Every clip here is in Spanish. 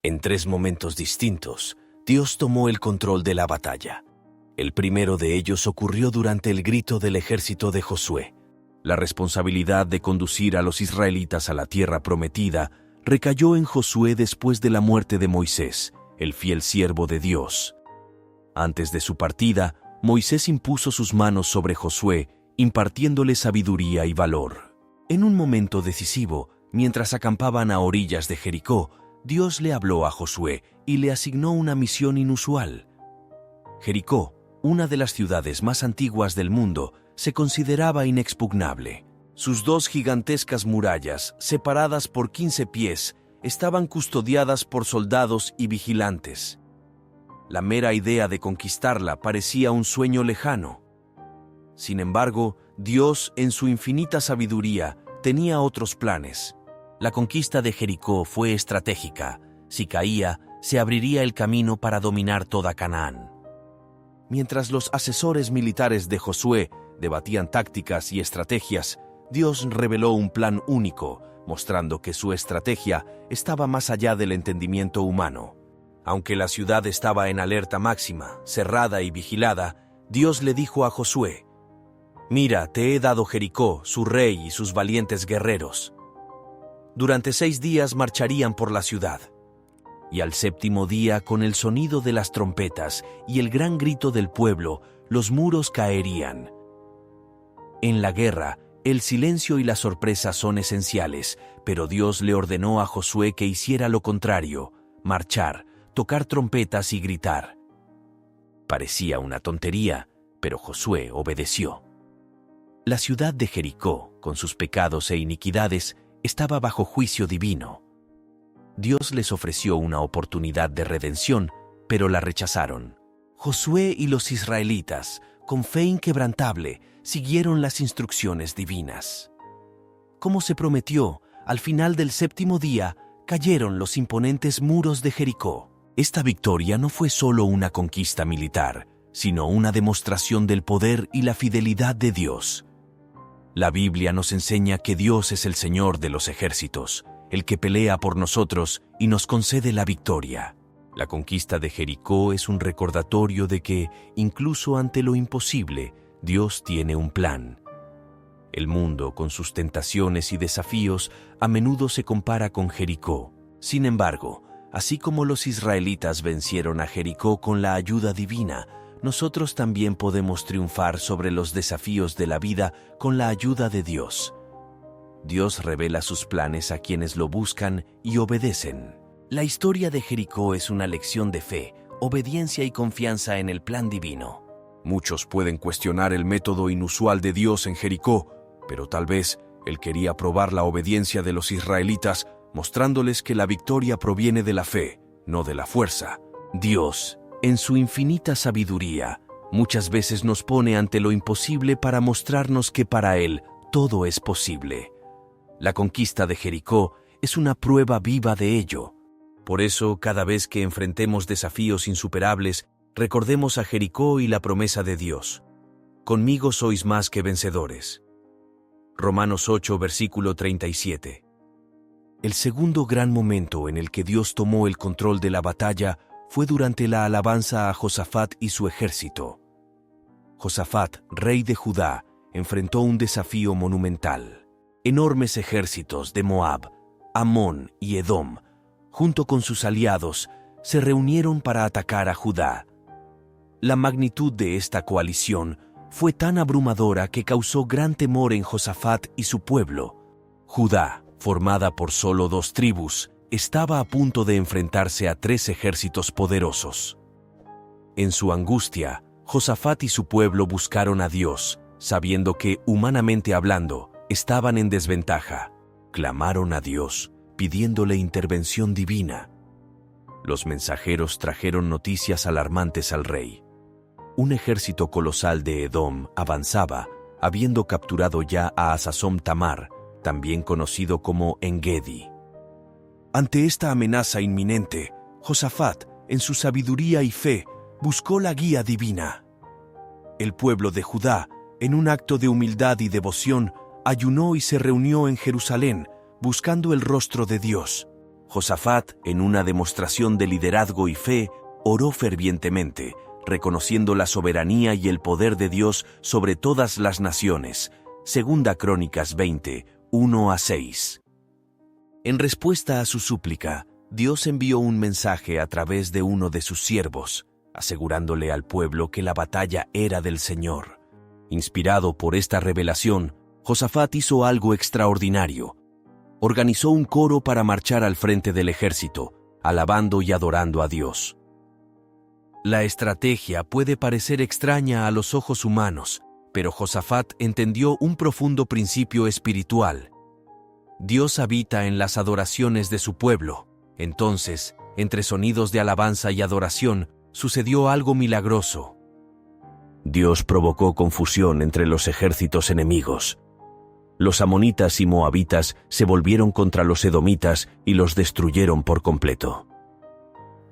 En 3 momentos distintos, Dios tomó el control de la batalla. El primero de ellos ocurrió durante el grito del ejército de Josué. La responsabilidad de conducir a los israelitas a la tierra prometida recayó en Josué después de la muerte de Moisés, el fiel siervo de Dios. Antes de su partida, Moisés impuso sus manos sobre Josué, impartiéndole sabiduría y valor. En un momento decisivo, mientras acampaban a orillas de Jericó, Dios le habló a Josué y le asignó una misión inusual. Jericó, una de las ciudades más antiguas del mundo, se consideraba inexpugnable. Sus 2 gigantescas murallas, separadas por 15 pies, estaban custodiadas por soldados y vigilantes. La mera idea de conquistarla parecía un sueño lejano. Sin embargo, Dios, en su infinita sabiduría, tenía otros planes. La conquista de Jericó fue estratégica. Si caía, se abriría el camino para dominar toda Canaán. Mientras los asesores militares de Josué debatían tácticas y estrategias, Dios reveló un plan único, mostrando que su estrategia estaba más allá del entendimiento humano. Aunque la ciudad estaba en alerta máxima, cerrada y vigilada, Dios le dijo a Josué: «Mira, te he dado Jericó, su rey y sus valientes guerreros. Durante 6 días marcharían por la ciudad. Y al 7º día, con el sonido de las trompetas y el gran grito del pueblo, los muros caerían». En la guerra, el silencio y la sorpresa son esenciales, pero Dios le ordenó a Josué que hiciera lo contrario: marchar, tocar trompetas y gritar. Parecía una tontería, pero Josué obedeció. La ciudad de Jericó, con sus pecados e iniquidades, estaba bajo juicio divino. Dios les ofreció una oportunidad de redención, pero la rechazaron. Josué y los israelitas, con fe inquebrantable, siguieron las instrucciones divinas. Como se prometió, al final del 7º día, cayeron los imponentes muros de Jericó. Esta victoria no fue solo una conquista militar, sino una demostración del poder y la fidelidad de Dios. La Biblia nos enseña que Dios es el Señor de los ejércitos, el que pelea por nosotros y nos concede la victoria. La conquista de Jericó es un recordatorio de que, incluso ante lo imposible, Dios tiene un plan. El mundo, con sus tentaciones y desafíos, a menudo se compara con Jericó. Sin embargo, así como los israelitas vencieron a Jericó con la ayuda divina, nosotros también podemos triunfar sobre los desafíos de la vida con la ayuda de Dios. Dios revela sus planes a quienes lo buscan y obedecen. La historia de Jericó es una lección de fe, obediencia y confianza en el plan divino. Muchos pueden cuestionar el método inusual de Dios en Jericó, pero tal vez Él quería probar la obediencia de los israelitas, mostrándoles que la victoria proviene de la fe, no de la fuerza. Dios, en su infinita sabiduría, muchas veces nos pone ante lo imposible para mostrarnos que para Él todo es posible. La conquista de Jericó es una prueba viva de ello. Por eso, cada vez que enfrentemos desafíos insuperables, recordemos a Jericó y la promesa de Dios: «Conmigo sois más que vencedores». Romanos 8, versículo 37. El segundo gran momento en el que Dios tomó el control de la batalla fue durante la alabanza a Josafat y su ejército. Josafat, rey de Judá, enfrentó un desafío monumental. Enormes ejércitos de Moab, Amón y Edom, junto con sus aliados, se reunieron para atacar a Judá. La magnitud de esta coalición fue tan abrumadora que causó gran temor en Josafat y su pueblo. Judá, formada por solo 2 tribus, estaba a punto de enfrentarse a 3 ejércitos poderosos. En su angustia, Josafat y su pueblo buscaron a Dios, sabiendo que, humanamente hablando, estaban en desventaja. Clamaron a Dios, pidiéndole intervención divina. Los mensajeros trajeron noticias alarmantes al rey. Un ejército colosal de Edom avanzaba, habiendo capturado ya a Hasason Tamar, también conocido como Engedi. Ante esta amenaza inminente, Josafat, en su sabiduría y fe, buscó la guía divina. El pueblo de Judá, en un acto de humildad y devoción, ayunó y se reunió en Jerusalén, buscando el rostro de Dios. Josafat, en una demostración de liderazgo y fe, oró fervientemente, reconociendo la soberanía y el poder de Dios sobre todas las naciones. Segunda Crónicas 20, 1-6. En respuesta a su súplica, Dios envió un mensaje a través de uno de sus siervos, asegurándole al pueblo que la batalla era del Señor. Inspirado por esta revelación, Josafat hizo algo extraordinario. Organizó un coro para marchar al frente del ejército, alabando y adorando a Dios. La estrategia puede parecer extraña a los ojos humanos, pero Josafat entendió un profundo principio espiritual. Dios habita en las adoraciones de su pueblo. Entonces, entre sonidos de alabanza y adoración, sucedió algo milagroso. Dios provocó confusión entre los ejércitos enemigos. Los amonitas y moabitas se volvieron contra los edomitas y los destruyeron por completo.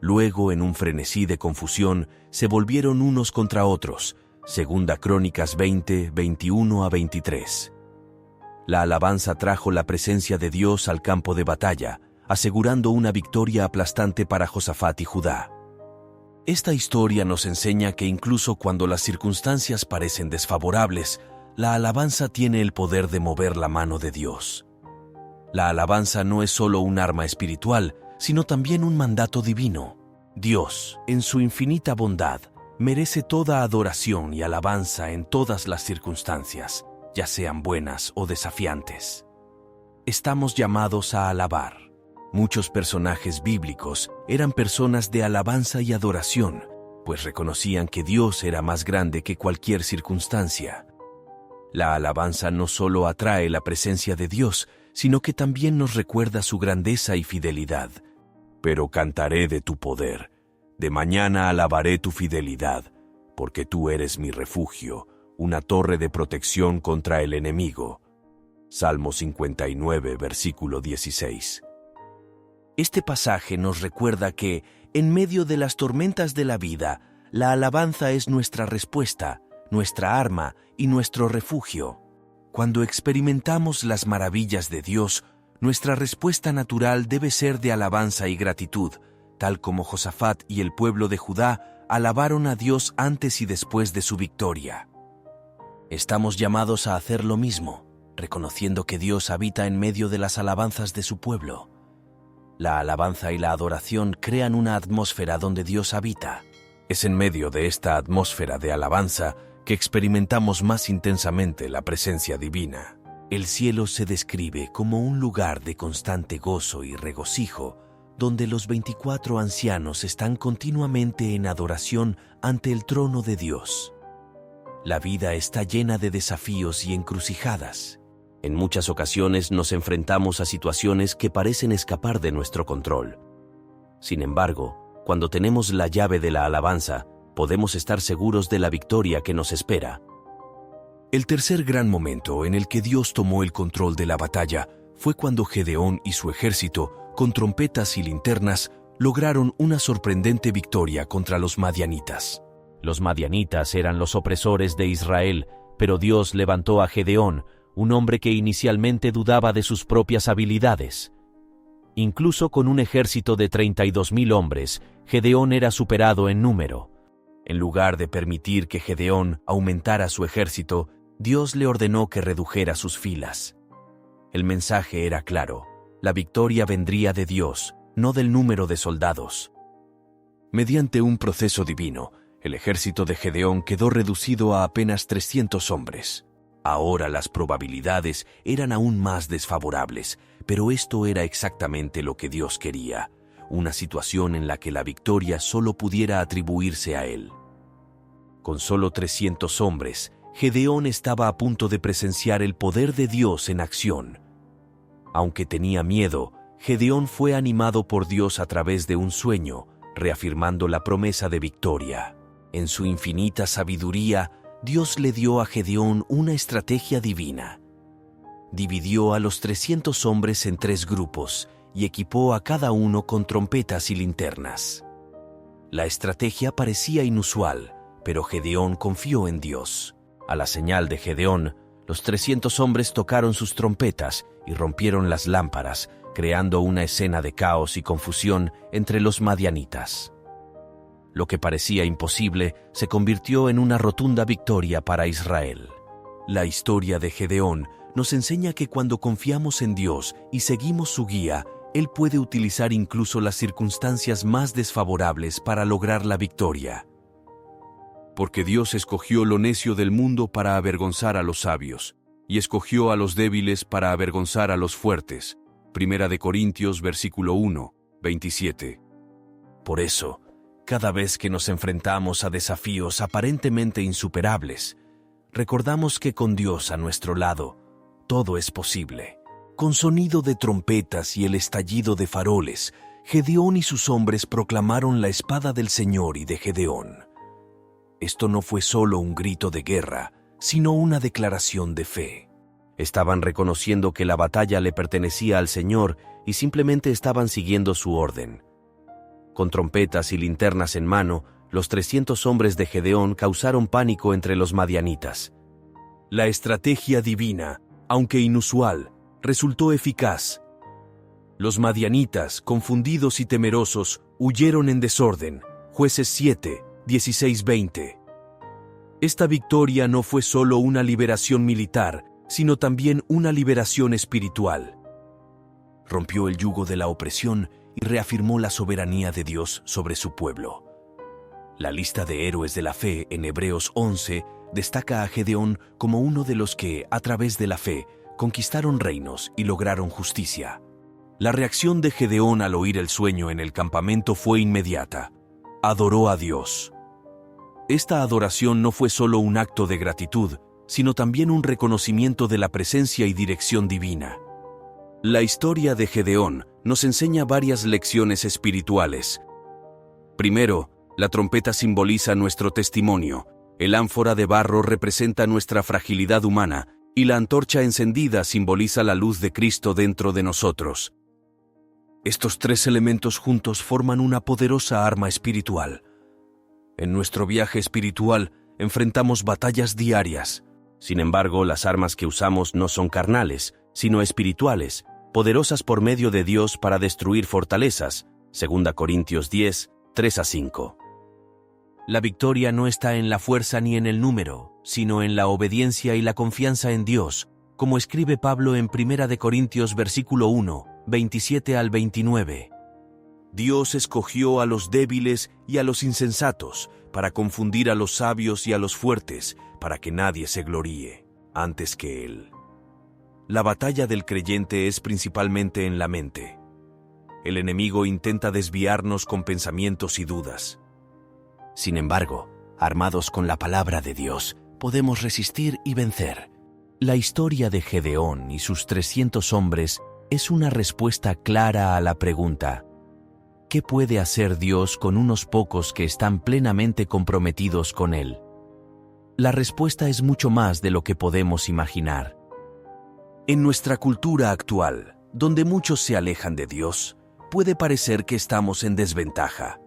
Luego, en un frenesí de confusión, se volvieron unos contra otros. Segunda Crónicas 20, 21-23. La alabanza trajo la presencia de Dios al campo de batalla, asegurando una victoria aplastante para Josafat y Judá. Esta historia nos enseña que incluso cuando las circunstancias parecen desfavorables, la alabanza tiene el poder de mover la mano de Dios. La alabanza no es solo un arma espiritual, sino también un mandato divino. Dios, en su infinita bondad, merece toda adoración y alabanza en todas las circunstancias, ya sean buenas o desafiantes. Estamos llamados a alabar. Muchos personajes bíblicos eran personas de alabanza y adoración, pues reconocían que Dios era más grande que cualquier circunstancia. La alabanza no solo atrae la presencia de Dios, sino que también nos recuerda su grandeza y fidelidad. Pero cantaré de tu poder, de mañana alabaré tu fidelidad, porque tú eres mi refugio, una torre de protección contra el enemigo. Salmo 59, versículo 16. Este pasaje nos recuerda que, en medio de las tormentas de la vida, la alabanza es nuestra respuesta, nuestra arma y nuestro refugio. Cuando experimentamos las maravillas de Dios, nuestra respuesta natural debe ser de alabanza y gratitud, tal como Josafat y el pueblo de Judá alabaron a Dios antes y después de su victoria. Estamos llamados a hacer lo mismo, reconociendo que Dios habita en medio de las alabanzas de su pueblo. La alabanza y la adoración crean una atmósfera donde Dios habita. Es en medio de esta atmósfera de alabanza que experimentamos más intensamente la presencia divina. El cielo se describe como un lugar de constante gozo y regocijo, donde los 24 ancianos están continuamente en adoración ante el trono de Dios. La vida está llena de desafíos y encrucijadas. En muchas ocasiones nos enfrentamos a situaciones que parecen escapar de nuestro control. Sin embargo, cuando tenemos la llave de la alabanza, podemos estar seguros de la victoria que nos espera. El tercer gran momento en el que Dios tomó el control de la batalla fue cuando Gedeón y su ejército, con trompetas y linternas, lograron una sorprendente victoria contra los madianitas. Los madianitas eran los opresores de Israel, pero Dios levantó a Gedeón, un hombre que inicialmente dudaba de sus propias habilidades. Incluso con un ejército de 32,000 hombres, Gedeón era superado en número. En lugar de permitir que Gedeón aumentara su ejército, Dios le ordenó que redujera sus filas. El mensaje era claro: la victoria vendría de Dios, no del número de soldados. Mediante un proceso divino, el ejército de Gedeón quedó reducido a apenas 300 hombres. Ahora las probabilidades eran aún más desfavorables, pero esto era exactamente lo que Dios quería, una situación en la que la victoria solo pudiera atribuirse a Él. Con solo 300 hombres, Gedeón estaba a punto de presenciar el poder de Dios en acción. Aunque tenía miedo, Gedeón fue animado por Dios a través de un sueño, reafirmando la promesa de victoria. En su infinita sabiduría, Dios le dio a Gedeón una estrategia divina. Dividió a los 300 hombres en 3 grupos y equipó a cada uno con trompetas y linternas. La estrategia parecía inusual, pero Gedeón confió en Dios. A la señal de Gedeón, los 300 hombres tocaron sus trompetas y rompieron las lámparas, creando una escena de caos y confusión entre los madianitas. Lo que parecía imposible se convirtió en una rotunda victoria para Israel. La historia de Gedeón nos enseña que cuando confiamos en Dios y seguimos su guía, Él puede utilizar incluso las circunstancias más desfavorables para lograr la victoria. Porque Dios escogió lo necio del mundo para avergonzar a los sabios, y escogió a los débiles para avergonzar a los fuertes. 1 Corintios, versículo 1, 27. Por eso, cada vez que nos enfrentamos a desafíos aparentemente insuperables, recordamos que con Dios a nuestro lado, todo es posible. Con sonido de trompetas y el estallido de faroles, Gedeón y sus hombres proclamaron la espada del Señor y de Gedeón. Esto no fue solo un grito de guerra, sino una declaración de fe. Estaban reconociendo que la batalla le pertenecía al Señor y simplemente estaban siguiendo su orden. Con trompetas y linternas en mano, los 300 hombres de Gedeón causaron pánico entre los madianitas. La estrategia divina, aunque inusual, resultó eficaz. Los madianitas, confundidos y temerosos, huyeron en desorden. Jueces 7, 16-20. Esta victoria no fue solo una liberación militar, sino también una liberación espiritual. Rompió el yugo de la opresión y reafirmó la soberanía de Dios sobre su pueblo. La lista de héroes de la fe en Hebreos 11 destaca a Gedeón como uno de los que, a través de la fe, conquistaron reinos y lograron justicia. La reacción de Gedeón al oír el sueño en el campamento fue inmediata. Adoró a Dios. Esta adoración no fue solo un acto de gratitud, sino también un reconocimiento de la presencia y dirección divina. La historia de Gedeón nos enseña varias lecciones espirituales. Primero, la trompeta simboliza nuestro testimonio, el ánfora de barro representa nuestra fragilidad humana y la antorcha encendida simboliza la luz de Cristo dentro de nosotros. Estos tres elementos juntos forman una poderosa arma espiritual. En nuestro viaje espiritual enfrentamos batallas diarias. Sin embargo, las armas que usamos no son carnales, sino espirituales, poderosas por medio de Dios para destruir fortalezas. 2 Corintios 10, 3-5. La victoria no está en la fuerza ni en el número, sino en la obediencia y la confianza en Dios, como escribe Pablo en 1 Corintios versículo 1, 27-29. Dios escogió a los débiles y a los insensatos, para confundir a los sabios y a los fuertes, para que nadie se gloríe antes que Él. La batalla del creyente es principalmente en la mente. El enemigo intenta desviarnos con pensamientos y dudas. Sin embargo, armados con la palabra de Dios, podemos resistir y vencer. La historia de Gedeón y sus 300 hombres es una respuesta clara a la pregunta: ¿qué puede hacer Dios con unos pocos que están plenamente comprometidos con Él? La respuesta es mucho más de lo que podemos imaginar. En nuestra cultura actual, donde muchos se alejan de Dios, puede parecer que estamos en desventaja.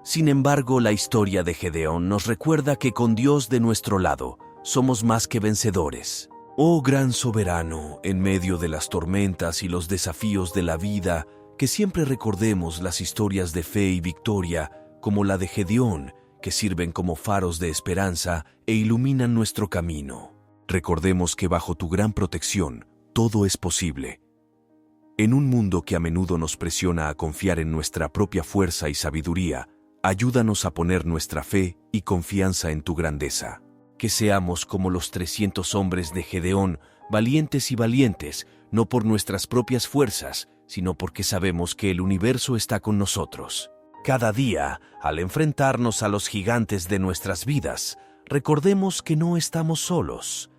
Sin embargo, la historia de Gedeón nos recuerda que con Dios de nuestro lado, somos más que vencedores. Oh gran soberano, en medio de las tormentas y los desafíos de la vida, que siempre recordemos las historias de fe y victoria, como la de Gedeón, que sirven como faros de esperanza e iluminan nuestro camino. Recordemos que bajo tu gran protección, todo es posible. En un mundo que a menudo nos presiona a confiar en nuestra propia fuerza y sabiduría, ayúdanos a poner nuestra fe y confianza en tu grandeza. Que seamos como los 300 hombres de Gedeón, valientes y valientes, no por nuestras propias fuerzas, sino porque sabemos que el universo está con nosotros. Cada día, al enfrentarnos a los gigantes de nuestras vidas, recordemos que no estamos solos,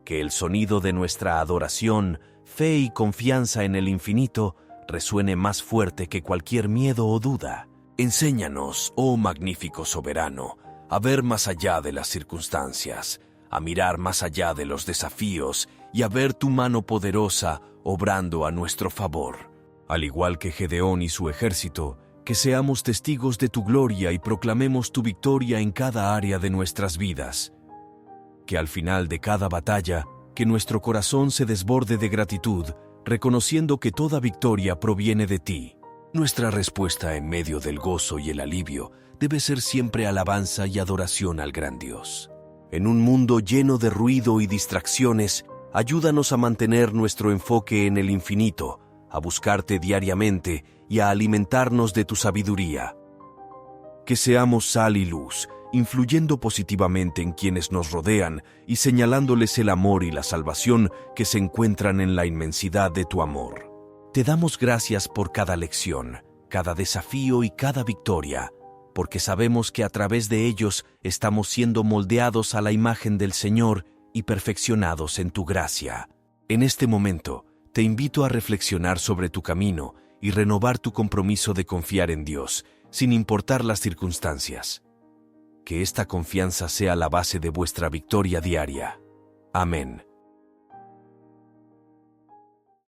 que el sonido de nuestra adoración, fe y confianza en el infinito resuene más fuerte que cualquier miedo o duda. Enséñanos, oh magnífico soberano, a ver más allá de las circunstancias, a mirar más allá de los desafíos y a ver tu mano poderosa obrando a nuestro favor. Al igual que Gedeón y su ejército, que seamos testigos de tu gloria y proclamemos tu victoria en cada área de nuestras vidas. Que al final de cada batalla, que nuestro corazón se desborde de gratitud, reconociendo que toda victoria proviene de ti. Nuestra respuesta en medio del gozo y el alivio debe ser siempre alabanza y adoración al gran Dios. En un mundo lleno de ruido y distracciones, ayúdanos a mantener nuestro enfoque en el infinito, a buscarte diariamente y a alimentarnos de tu sabiduría. Que seamos sal y luz, influyendo positivamente en quienes nos rodean y señalándoles el amor y la salvación que se encuentran en la inmensidad de tu amor. Te damos gracias por cada lección, cada desafío y cada victoria, porque sabemos que a través de ellos estamos siendo moldeados a la imagen del Señor y perfeccionados en tu gracia. En este momento, te invito a reflexionar sobre tu camino y renovar tu compromiso de confiar en Dios, sin importar las circunstancias. Que esta confianza sea la base de vuestra victoria diaria. Amén.